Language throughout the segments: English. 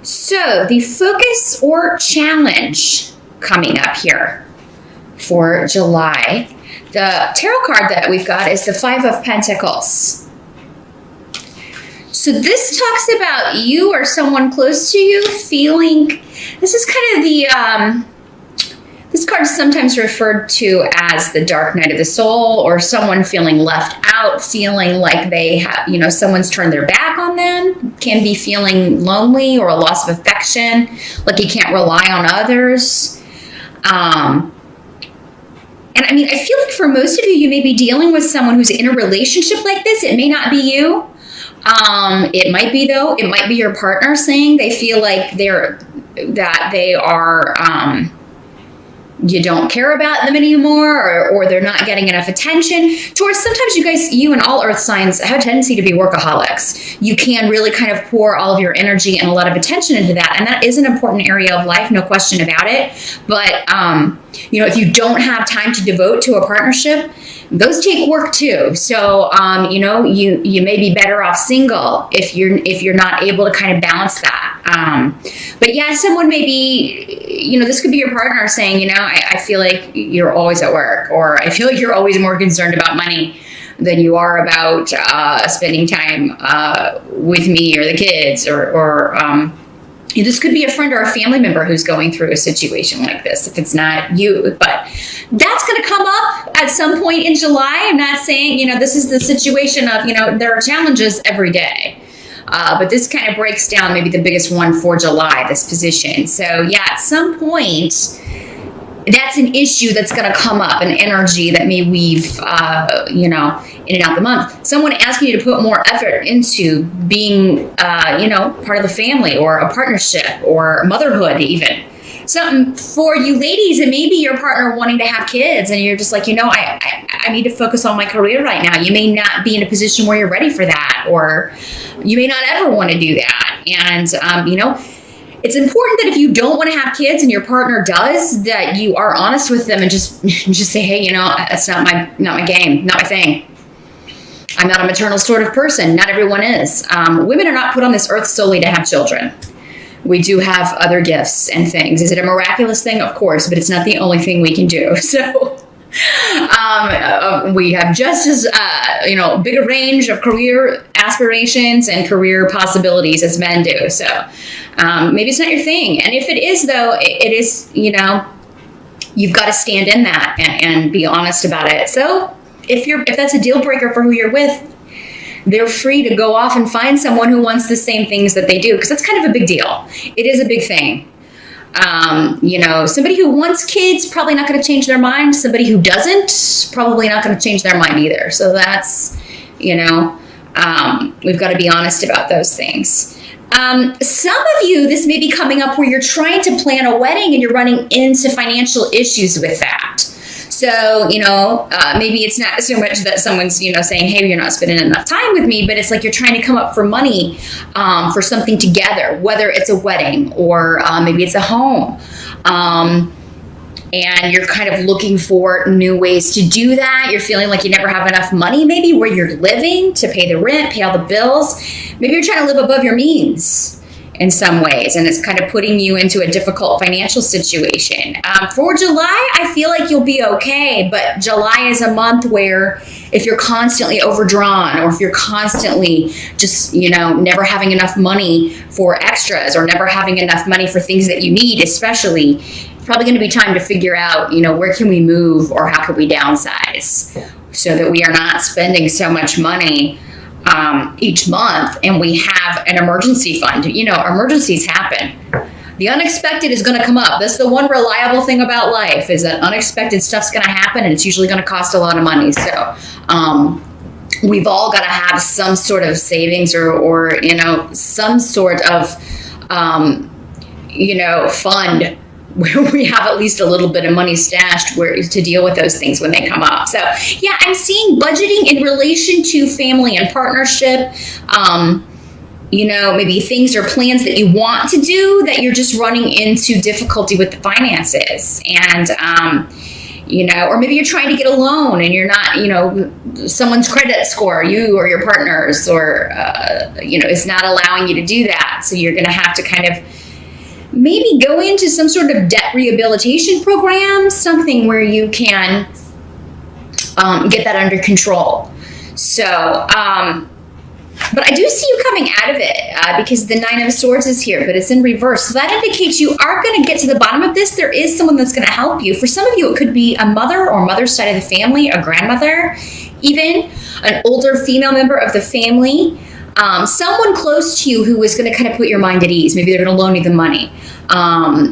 So the focus or challenge coming up here for July, the tarot card that we've got is the Five of Pentacles. So this talks about you or someone close to you feeling, this is kind of the, this card is sometimes referred to as the dark night of the soul, or someone feeling left out, feeling like they have, you know, someone's turned their back on them, can be feeling lonely or a loss of affection, like you can't rely on others. And I mean, I feel like for most of you, you may be dealing with someone who's in a relationship like this. It may not be you. It might be, though. It might be your partner saying they feel like they are, you don't care about them anymore, or they're not getting enough attention. Taurus, sometimes you guys, you and all earth signs have a tendency to be workaholics. You can really kind of pour all of your energy and a lot of attention into that. And that is an important area of life, no question about it. But, you know, if you don't have time to devote to a partnership, those take work too. So, you know, you may be better off single if you're not able to kind of balance that. But yeah, someone may be, you know, this could be your partner saying, you know, I feel like you're always at work, or I feel like you're always more concerned about money than you are about spending time with me or the kids, or this could be a friend or a family member who's going through a situation like this, if it's not you. But that's going to come up at some point in July. I'm not saying, you know, this is the situation of, you know, there are challenges every day. But this kind of breaks down maybe the biggest one for July, this position. So yeah, at some point, that's an issue that's going to come up, an energy that may weave, you know, in and out the month. Someone asking you to put more effort into being, you know, part of the family, or a partnership, or motherhood even. Something for you ladies, it may be your partner wanting to have kids, and you're just like, you know, I need to focus on my career right now. You may not be in a position where you're ready for that, or you may not ever want to do that. And, you know, it's important that if you don't want to have kids and your partner does, that you are honest with them and just say, hey, you know, that's not my game, not my thing. I'm not a maternal sort of person. Not everyone is. Women are not put on this earth solely to have children. We do have other gifts and things. Is it a miraculous thing? Of course, but it's not the only thing we can do. So we have just as, you know, big a range of career aspirations and career possibilities as men do. So maybe it's not your thing. And if it is, though, it is, you know, you've got to stand in that and be honest about it. So if that's a deal breaker for who you're with, they're free to go off and find someone who wants the same things that they do, because that's kind of a big deal. It is a big thing. You know, somebody who wants kids, probably not going to change their mind. Somebody who doesn't, probably not going to change their mind either. So that's, you know, we've got to be honest about those things. Some of you, this may be coming up where you're trying to plan a wedding and you're running into financial issues with that. So, you know, maybe it's not so much that someone's, you know, saying, hey, you're not spending enough time with me, but it's like you're trying to come up for money for something together, whether it's a wedding or maybe it's a home. And you're kind of looking for new ways to do that. You're feeling like you never have enough money, maybe where you're living to pay the rent, pay all the bills. Maybe you're trying to live above your means in some ways, and it's kind of putting you into a difficult financial situation. For July, I feel like you'll be okay, but July is a month where if you're constantly overdrawn, or if you're constantly just, you know, never having enough money for extras, or never having enough money for things that you need, especially, it's probably going to be time to figure out, you know, where can we move, or how can we downsize so that we are not spending so much money each month, and we have an emergency fund. You know, emergencies happen. The unexpected is going to come up. That's the one reliable thing about life, is that unexpected stuff's going to happen, and it's usually going to cost a lot of money. So we've all got to have some sort of savings, or you know, some sort of you know, fund where we have at least a little bit of money stashed to deal with those things when they come up. So yeah, I'm seeing budgeting in relation to family and partnership. You know, maybe things or plans that you want to do that you're just running into difficulty with the finances. And, you know, or maybe you're trying to get a loan and you're not, you know, someone's credit score, you or your partner's, or, you know, is not allowing you to do that. So you're going to have to kind of maybe go into some sort of debt rehabilitation program, something where you can get that under control. So, but I do see you coming out of it because the 9 of Swords is here, but it's in reverse. So that indicates you are going to get to the bottom of this. There is someone that's going to help you. For some of you, it could be a mother or mother's side of the family, a grandmother, even an older female member of the family. Someone close to you who is going to kind of put your mind at ease. Maybe they're going to loan you the money.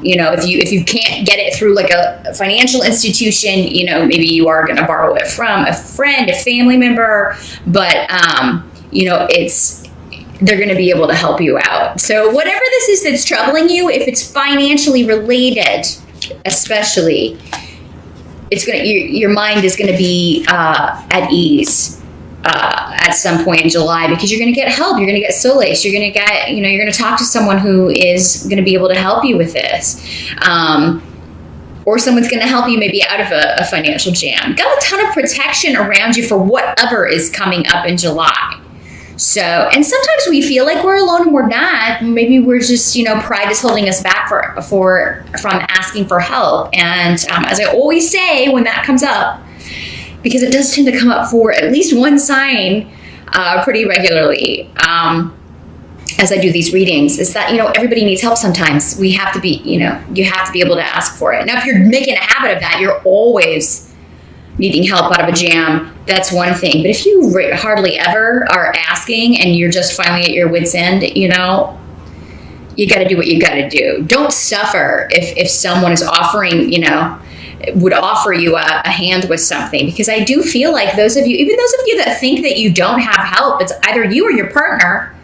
You know, if you can't get it through like a financial institution, you know, maybe you are going to borrow it from a friend, a family member, but, you know, they're going to be able to help you out. So whatever this is that's troubling you, if it's financially related, especially, it's going to, your mind is going to be at ease at some point in July, because you're going to get help. You're going to get solace. You're going to get, you know, you're going to talk to someone who is going to be able to help you with this. Or someone's going to help you maybe out of a financial jam. Got a ton of protection around you for whatever is coming up in July. So, and sometimes we feel like we're alone and we're not. Maybe we're just, you know, pride is holding us back from asking for help. And as I always say when that comes up, because it does tend to come up for at least one sign pretty regularly as I do these readings, is that, you know, everybody needs help sometimes. We have to be, you know, you have to be able to ask for it. Now, if you're making a habit of that, you're always needing help out of a jam, that's one thing. But if you hardly ever are asking and you're just finally at your wit's end, you know, you got to do what you got to do. Don't suffer if someone is offering, you know, would offer you a hand with something, because I do feel like those of you, even those of you that think that you don't have help, it's either you or your partner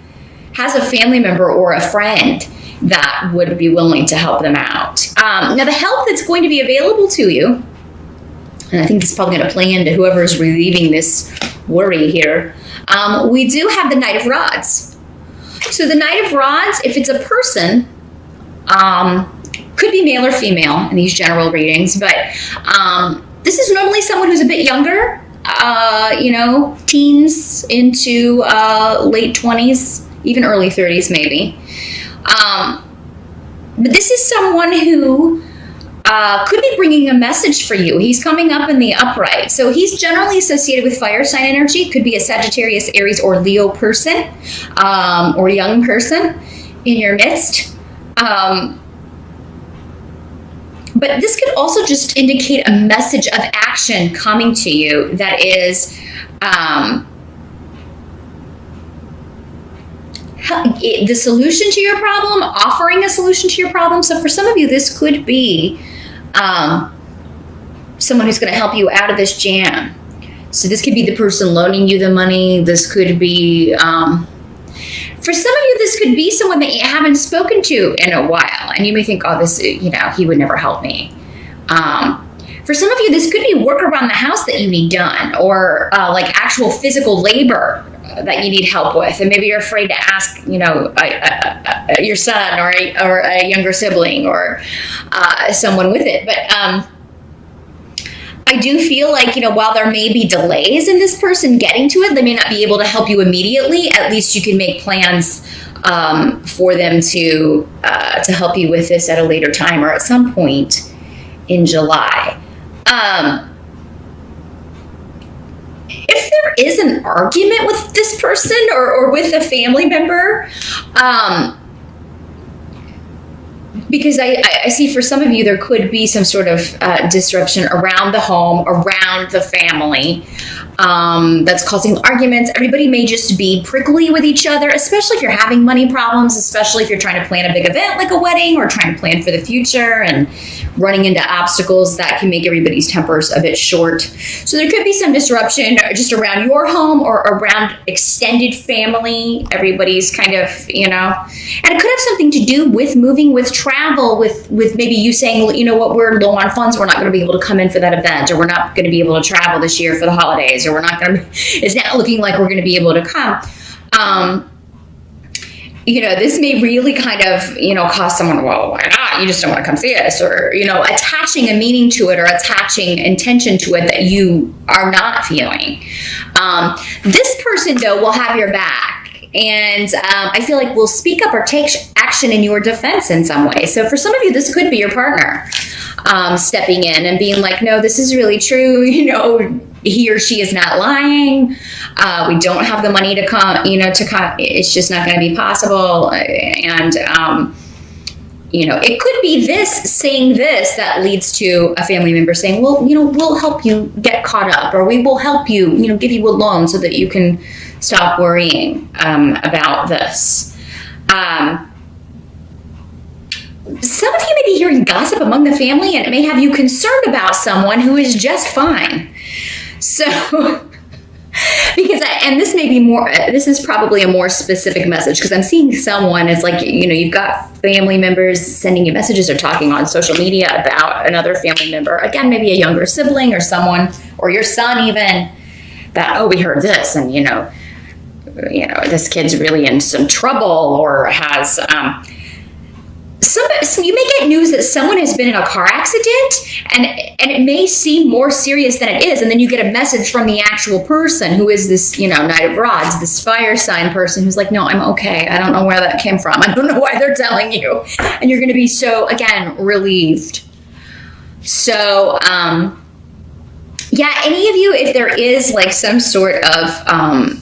has a family member or a friend that would be willing to help them out. Now, the help that's going to be available to you, and I think this is probably going to play into whoever is relieving this worry here, we do have the Knight of Rods. So the Knight of Rods, if it's a person, could be male or female in these general readings, but this is normally someone who's a bit younger, you know, teens into late 20s, even early 30s maybe. But this is someone who could be bringing a message for you. He's coming up in the upright. So he's generally associated with fire sign energy. Could be a Sagittarius, Aries, or Leo person, or young person in your midst. But this could also just indicate a message of action coming to you that is the solution to your problem, offering a solution to your problem. So for some of you, this could be someone who's going to help you out of this jam. So this could be the person loaning you the money. This could be, for some of you, this could be someone that you haven't spoken to in a while. And you may think, oh, this, you know, he would never help me. For some of you, this could be work around the house that you need done, or like actual physical labor that you need help with. And maybe you're afraid to ask, you know, your son or a younger sibling or someone with it. But I do feel like, you know, while there may be delays in this person getting to it, they may not be able to help you immediately. At least you can make plans for them to help you with this at a later time or at some point in July. If there is an argument with this person or with a family member, because I see for some of you, there could be some sort of disruption around the home, around the family, that's causing arguments. Everybody may just be prickly with each other, especially if you're having money problems, especially if you're trying to plan a big event like a wedding or trying to plan for the future and running into obstacles that can make everybody's tempers a bit short. So there could be some disruption just around your home or around extended family. Everybody's kind of, you know, and it could have something to do with moving, with travel, with maybe you saying, you know what, we're low on funds. We're not going to be able to come in for that event, or we're not going to be able to travel this year for the holidays, or we're not going to, it's not looking like we're going to be able to come. this may really kind of, cause someone, well, why not? You just don't want to come see us, or, attaching a meaning to it or attaching intention to it that you are not feeling. This person, though, will have your back. And I feel like will speak up or take action in your defense in some way. So for some of you, this could be your partner stepping in and being like, no, this is really true. He or she is not lying. We don't have the money to come, it's just not going to be possible. And, it could be this saying this that leads to a family member saying, well, we'll help you get caught up, or we will help you, give you a loan so that you can stop worrying about this. Some of you may be hearing gossip among the family, and it may have you concerned about someone who is just fine. So, and this may be this is probably a more specific message, because I'm seeing someone is like, you've got family members sending you messages or talking on social media about another family member. Again, maybe a younger sibling or someone, or your son even, that, oh, we heard this, and, this kid's really in some trouble, or has, you may get news that someone has been in a car accident, and it may seem more serious than it is. And then you get a message from the actual person who is this, Knight of Rods, this fire sign person who's like, no, I'm okay. I don't know where that came from. I don't know why they're telling you. And you're going to be so, again, relieved. So, yeah, any of you, if there is like some sort of,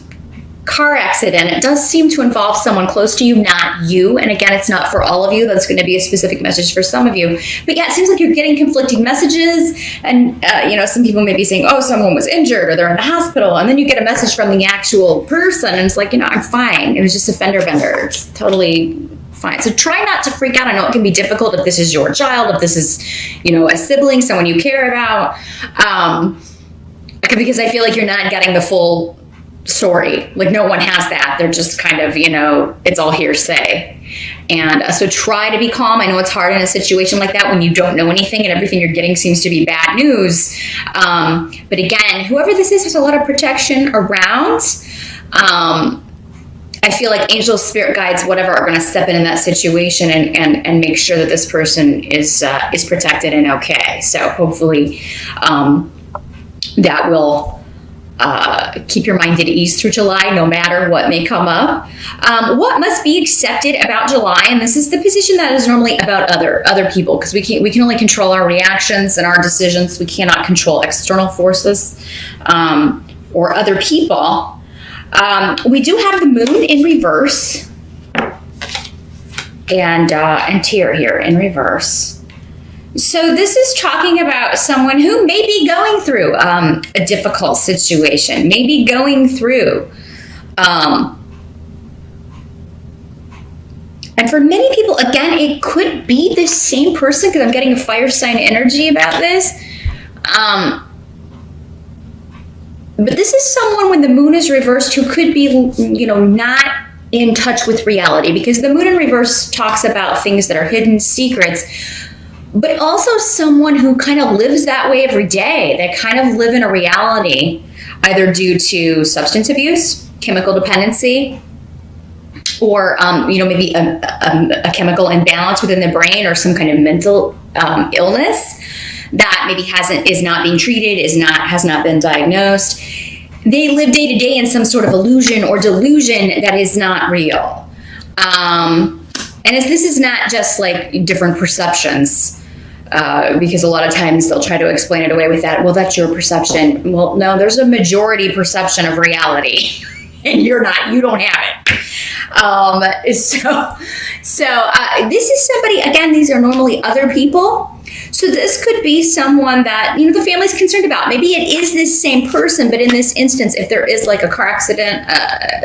car accident, it does seem to involve someone close to you, not you. And again, it's not for all of you. That's going to be a specific message for some of you. But yeah, it seems like you're getting conflicting messages. And, some people may be saying, oh, someone was injured or they're in the hospital. And then you get a message from the actual person and it's like, I'm fine. It was just a fender bender. It's totally fine. So try not to freak out. I know it can be difficult if this is your child, if this is, a sibling, someone you care about. Because I feel like you're not getting the full story. Like no one has that. They're just kind of, it's all hearsay. And so try to be calm. I know it's hard in a situation like that when you don't know anything and everything you're getting seems to be bad news. But again, whoever this is has a lot of protection around. I feel like angels, spirit guides, whatever, are going to step in that situation and make sure that this person is protected and okay. So hopefully that will keep your mind at ease through July, no matter what may come up. What must be accepted about July, and this is the position that is normally about other people, because we can only control our reactions and our decisions. We cannot control external forces or other people. We do have the moon in reverse and Tyr here in reverse. So this is talking about someone who may be going through a difficult situation, maybe going through. And for many people, again, it could be the same person, because I'm getting a fire sign energy about this. But this is someone when the moon is reversed who could be, not in touch with reality, because the moon in reverse talks about things that are hidden, secrets. But also someone who kind of lives that way every day. They kind of live in a reality, either due to substance abuse, chemical dependency, or, maybe a chemical imbalance within the brain, or some kind of mental illness that maybe is not being treated, has not been diagnosed. They live day to day in some sort of illusion or delusion that is not real. And this is not just like different perceptions, because a lot of times they'll try to explain it away with that. Well, that's your perception. Well, no, there's a majority perception of reality, and you don't have it. So this is somebody, again, these are normally other people. So this could be someone that, the family's concerned about. Maybe it is this same person, but in this instance, if there is like a car accident,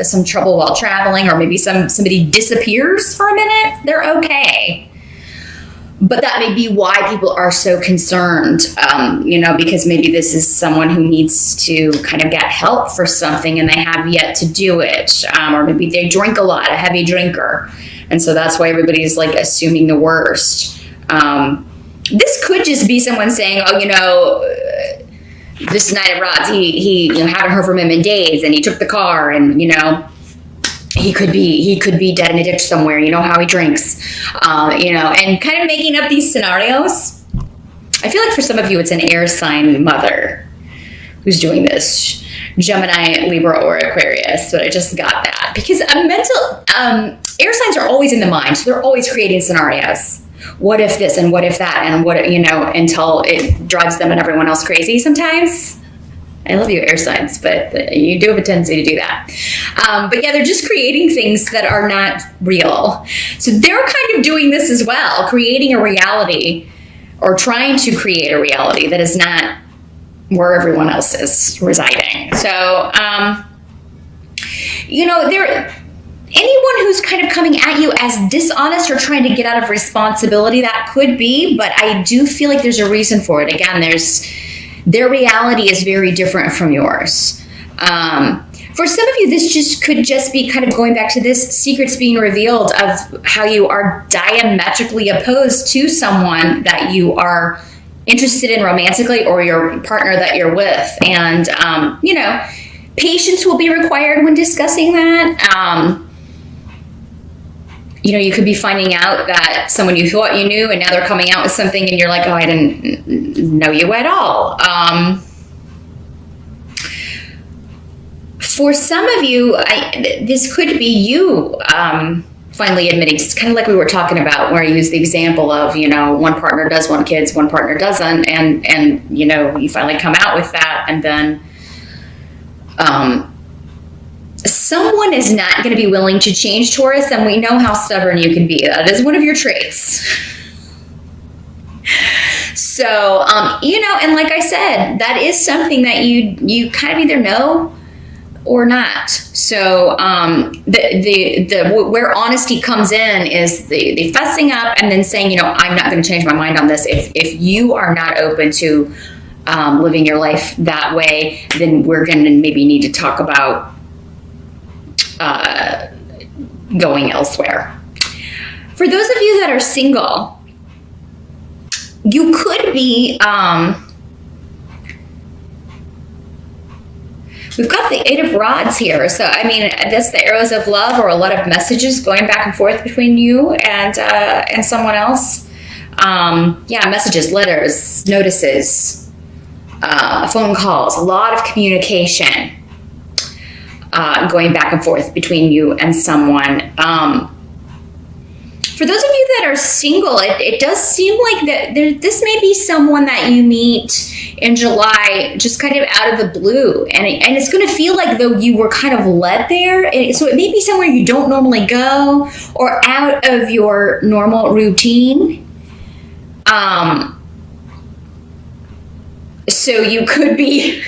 some trouble while traveling, or maybe somebody disappears for a minute, they're okay. But that may be why people are so concerned, because maybe this is someone who needs to kind of get help for something and they have yet to do it. Or maybe they drink a lot, a heavy drinker. And so that's why everybody's like assuming the worst. This could just be someone saying, oh, this Knight of Rods, he haven't heard from him in days, and he took the car, and, he could be dead in a ditch somewhere. You know how he drinks, and kind of making up these scenarios. I feel like for some of you, it's an air sign mother who's doing this. Gemini, Libra, or Aquarius, but I just got that because air signs are always in the mind, so they're always creating scenarios. What if this and what if that and what, until it drives them and everyone else crazy sometimes. I love you, air signs, but you do have a tendency to do that. But yeah, they're just creating things that are not real. So they're kind of doing this as well, creating a reality or trying to create a reality that is not where everyone else is residing. So, anyone who's kind of coming at you as dishonest or trying to get out of responsibility, that could be, but I do feel like there's a reason for it. Again, their reality is very different from yours. For some of you, this could just be kind of going back to this secrets being revealed of how you are diametrically opposed to someone that you are interested in romantically or your partner that you're with. And, patience will be required when discussing that. You could be finding out that someone you thought you knew and now they're coming out with something and you're like, oh, I didn't know you at all. For some of you, this could be you finally admitting, it's kind of like we were talking about where I used the example of, one partner does want kids, one partner doesn't. And you finally come out with that. And then someone is not going to be willing to change, Taurus, and we know how stubborn you can be. That is one of your traits. So, and like I said, that is something that you kind of either know or not. So, where honesty comes in is the fessing up and then saying, I'm not going to change my mind on this. If you are not open to living your life that way, then we're going to maybe need to talk about going elsewhere. For those of you that are single, you could be, we've got the Eight of Rods here. So, that's the arrows of love or a lot of messages going back and forth between you and someone else. Messages, letters, notices, phone calls, a lot of communication. Going back and forth between you and someone. For those of you that are single, it does seem like that this may be someone that you meet in July, just kind of out of the blue. And it's going to feel like though you were kind of led there. So it may be somewhere you don't normally go or out of your normal routine. So you could be...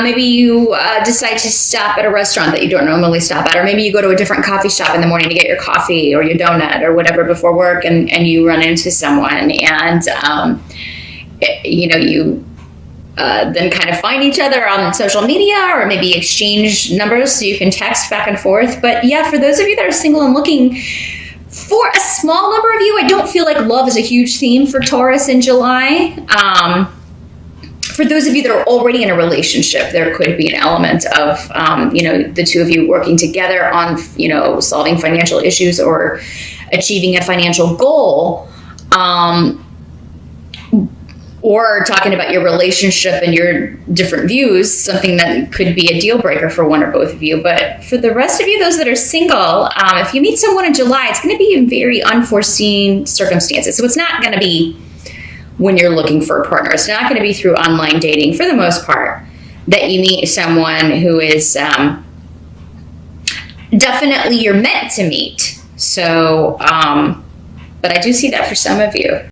maybe you decide to stop at a restaurant that you don't normally stop at, or maybe you go to a different coffee shop in the morning to get your coffee or your donut or whatever before work, and you run into someone, and you then kind of find each other on social media or maybe exchange numbers so you can text back and forth. But yeah, for those of you that are single and looking, for a small number of you, I don't feel like love is a huge theme for Taurus in July. For those of you that are already in a relationship, there could be an element of, the two of you working together on, solving financial issues or achieving a financial goal, or talking about your relationship and your different views, something that could be a deal breaker for one or both of you. But for the rest of you, those that are single, if you meet someone in July, it's going to be in very unforeseen circumstances. So it's not going to be when you're looking for a partner. It's not going to be through online dating for the most part that you meet someone who is definitely you're meant to meet. So, but I do see that for some of you.